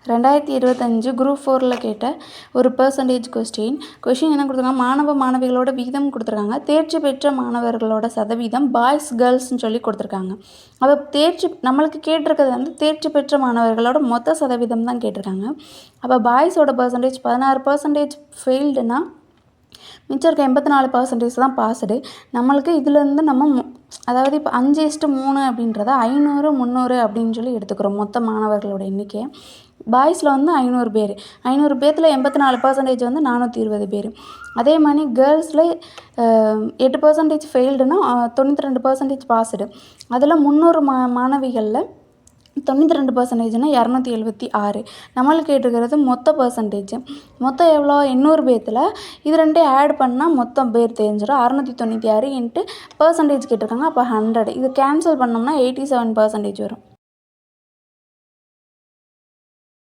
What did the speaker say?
2025 group 4ல் கேட்ட ஒரு percentage question என்ன கொடுத்துருக்காங்க, மாணவ மாணவிகளோட வீதம் கொடுத்துருக்காங்க. தேர்ச்சி பெற்ற மாணவர்களோட சதவீதம் பாய்ஸ் கேர்ள்ஸ்ன்னு சொல்லி கொடுத்துருக்காங்க. அப்போ நம்மளுக்கு கேட்டிருக்கிறது வந்து தேர்ச்சி பெற்ற மாணவர்களோட மொத்த சதவீதம் தான் கேட்டிருக்காங்க. அப்போ பாய்ஸோட பர்சன்டேஜ் 16% ஃபெயில்டுனா மிச்சம் இருக்க 84% தான் பாஸ்டு. நம்மளுக்கு இதுலேருந்து அதாவது இப்போ 5:3 அப்படின்றத 500 300 அப்படின்னு சொல்லி எடுத்துக்கிறோம் மொத்த மாணவர்களோட எண்ணிக்கை. பாய்ஸில் வந்து 500 பேர், 500 பேர்த்தில் 84% வந்து 420 பேர். அதே மாதிரி கேர்ள்ஸில் 8% ஃபெயில்டுனா 92% பாஸ்டு. அதில் 300 மாணவிகளில் 92%னா 276. நம்மளுக்கு கேட்டுக்கிறது மொத்த பர்சன்டேஜ். மொத்தம் எவ்வளோ? 800 பேர்த்தில் இது ரெண்டையும் ஆட் பண்ணால் மொத்தம் பேர் தெரிஞ்சிடும். 696 இன்ட்டு பர்சன்டேஜ் கேட்டிருக்காங்க. அப்போ 100. இது கேன்சல் பண்ணோம்னா 87% வரும்.